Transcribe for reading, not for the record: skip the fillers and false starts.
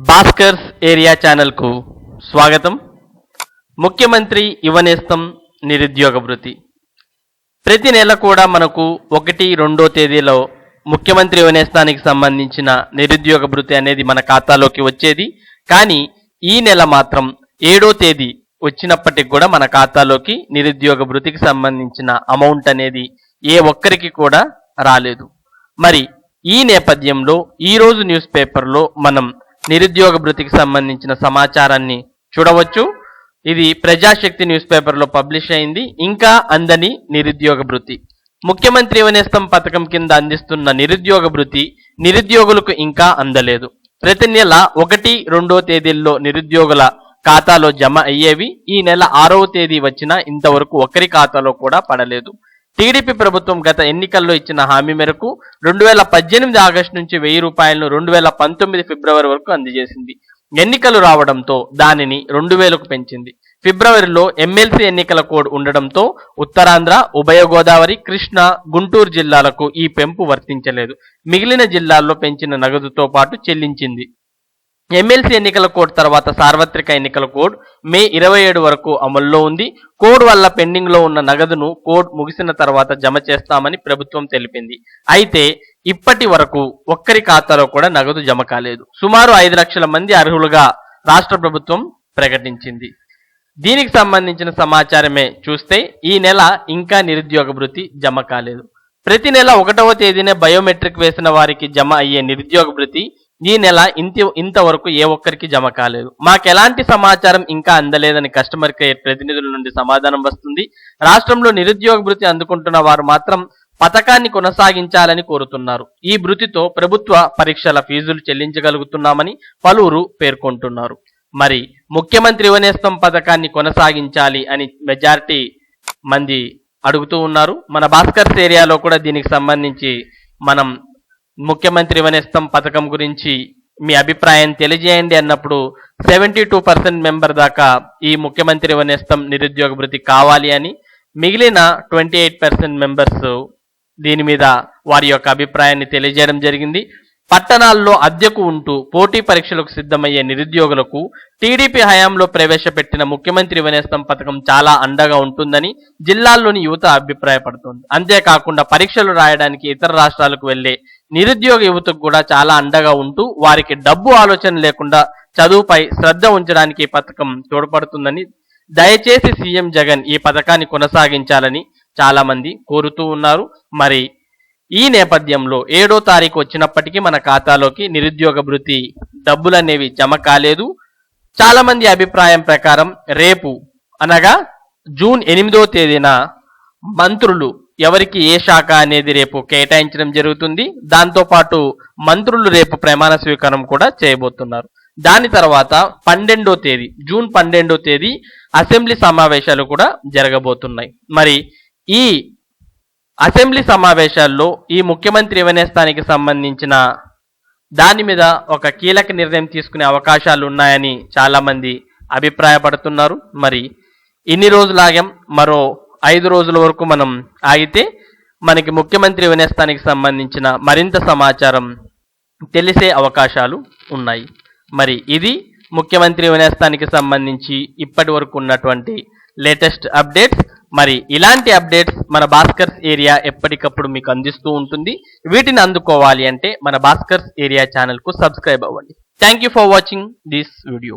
Bhaskar's area ఛానల్కు స్వాగతం. ముఖ్యమంత్రి యువనేస్తం నిరుద్యోగ భృతి ప్రతి నెల కూడా మనకు 1-2 తేదీలో ముఖ్యమంత్రి యువనేస్తానికి సంబంధించిన నిరుద్యోగ భృతి అనేది మన ఖాతాలోకి వచ్చేది. కానీ ఈ నెల మాత్రం 7వ తేదీ వచ్చినప్పటికి కూడా మన ఖాతాలోకి నిరుద్యోగ భృతికి సంబంధించిన అమౌంట్ అనేది ఏ ఒక్కరికి కూడా రాలేదు. మరి ఈ నేపథ్యంలో ఈరోజు న్యూస్ పేపర్లో మనం నిరుద్యోగ భృతికి సంబంధించిన సమాచారాన్ని చూడవచ్చు. ఇది ప్రజాశక్తి న్యూస్ పేపర్లో పబ్లిష్ అయింది. ఇంకా అందని నిరుద్యోగ భృతి. ముఖ్యమంత్రి యువనేస్తం పథకం కింద అందిస్తున్న నిరుద్యోగ భృతి నిరుద్యోగులకు ఇంకా అందలేదు. ప్రతి నెల 1-2 తేదీల్లో నిరుద్యోగుల ఖాతాలో జమ అయ్యేవి. ఈ నెల 6వ తేదీ వచ్చినా ఇంతవరకు ఒకరి ఖాతాలో కూడా పడలేదు. టీడీపీ ప్రభుత్వం గత ఎన్నికల్లో ఇచ్చిన హామీ మేరకు 2018 ఆగస్టు నుంచి 1000 రూపాయలను 2019 ఫిబ్రవరి వరకు అందజేసింది. ఎన్నికలు రావడంతో దానిని 2000కు పెంచింది. ఫిబ్రవరిలో ఎమ్మెల్సీ ఎన్నికల కోడ్ ఉండడంతో ఉత్తరాంధ్ర, ఉభయ గోదావరి, కృష్ణా, గుంటూరు జిల్లాలకు ఈ పెంపు వర్తించలేదు. మిగిలిన జిల్లాల్లో పెంచిన నగదుతో పాటు చెల్లించింది. ఎమ్మెల్సీ ఎన్నికల కోడ్ తర్వాత సార్వత్రిక ఎన్నికల కోడ్ మే 27 వరకు అమల్లో ఉంది. కోడ్ వల్ల పెండింగ్ లో ఉన్న నగదును కోడ్ ముగిసిన తర్వాత జమ చేస్తామని ప్రభుత్వం తెలిపింది. అయితే ఇప్పటి వరకు ఒక్కరి ఖాతాలో కూడా నగదు జమ కాలేదు. సుమారు 5 లక్షల మంది అర్హులుగా రాష్ట్ర ప్రభుత్వం ప్రకటించింది. దీనికి సంబంధించిన సమాచారమే చూస్తే ఈ నెల ఇంకా నిరుద్యోగ భృతి జమ కాలేదు. ప్రతి నెల 1వ తేదీనే బయోమెట్రిక్ వేసిన వారికి జమ అయ్యే నిరుద్యోగ భృతి ఈ నెల ఇంతవరకు ఏ ఒక్కరికి జమ కాలేదు. మాకెలాంటి సమాచారం ఇంకా అందలేదని కస్టమర్ కేర్ ప్రతినిధుల నుండి సమాధానం వస్తుంది. రాష్ట్రంలో నిరుద్యోగ భృతి అందుకుంటున్న వారు మాత్రం పథకాన్ని కొనసాగించాలని కోరుతున్నారు. ఈ భృతితో ప్రభుత్వ పరీక్షల ఫీజులు చెల్లించగలుగుతున్నామని పలువురు పేర్కొంటున్నారు. మరి ముఖ్యమంత్రి యువనేస్తం పథకాన్ని కొనసాగించాలి అని మెజారిటీ మంది అడుగుతూ ఉన్నారు. మన భాస్కర్స్ ఏరియాలో కూడా దీనికి సంబంధించి మనం ముఖ్యమంత్రి యువనేస్తం పథకం గురించి మీ అభిప్రాయం తెలియజేయండి అన్నప్పుడు 72% మెంబర్ దాకా ఈ ముఖ్యమంత్రి యువనేస్తం నిరుద్యోగ భృతి కావాలి అని, మిగిలిన 28% మెంబర్స్ దీని మీద వారి యొక్క అభిప్రాయాన్ని తెలియజేయడం జరిగింది. పట్టణాల్లో అద్దెకు ఉంటూ పోటీ పరీక్షలకు సిద్ధమయ్యే నిరుద్యోగులకు టీడీపీ హయాంలో ప్రవేశపెట్టిన ముఖ్యమంత్రి యువనేస్తం పథకం చాలా అండగా ఉంటుందని జిల్లాల్లోని యువత అభిప్రాయపడుతోంది. అంతేకాకుండా పరీక్షలు రాయడానికి ఇతర రాష్ట్రాలకు వెళ్లే నిరుద్యోగ యువతకు కూడా చాలా అండగా ఉంటూ వారికి డబ్బు ఆలోచన లేకుండా చదువుపై శ్రద్ధ ఉంచడానికి ఈ పథకం తోడ్పడుతుందని, దయచేసి సీఎం జగన్ ఈ పథకాన్ని కొనసాగించాలని చాలా మంది కోరుతూ ఉన్నారు. మరి ఈ నేపథ్యంలో 7వ తారీఖు వచ్చినప్పటికీ మన ఖాతాలోకి నిరుద్యోగ భృతి డబ్బులు అనేవి జమ కాలేదు. చాలా మంది అభిప్రాయం ప్రకారం రేపు అనగా జూన్ 8వ తేదీన మంత్రులు ఎవరికి ఏ శాఖ అనేది రేపు కేటాయించడం జరుగుతుంది. దాంతోపాటు మంత్రులు రేపు ప్రమాణ స్వీకారం కూడా చేయబోతున్నారు. దాని తర్వాత 12వ తేదీ జూన్ 12వ తేదీ అసెంబ్లీ సమావేశాలు కూడా జరగబోతున్నాయి. మరి ఈ అసెంబ్లీ సమావేశాల్లో ఈ ముఖ్యమంత్రి యువనేస్తానికి సంబంధించిన దాని మీద ఒక కీలక నిర్ణయం తీసుకునే అవకాశాలు ఉన్నాయని చాలా మంది అభిప్రాయపడుతున్నారు. మరి ఇన్ని రోజులు ఆగాం, మరో 5 రోజుల వరకు మనం ఆగితే మనకి ముఖ్యమంత్రి యువనేస్తానికి సంబంధించిన మరింత సమాచారం తెలిసే అవకాశాలు ఉన్నాయి. మరి ఇది ముఖ్యమంత్రి యువనేస్తానికి సంబంధించి ఇప్పటి వరకు ఉన్నటువంటి లేటెస్ట్ అప్డేట్స్. మరి ఇలాంటి అప్డేట్స్ మన భాస్కర్స్ ఏరియా ఎప్పటికప్పుడు మీకు అందిస్తూ ఉంటుంది. వీటిని అందుకోవాలి అంటే మన భాస్కర్స్ ఏరియా ఛానల్కు సబ్స్క్రైబ్ అవ్వండి. Thank you for watching this video.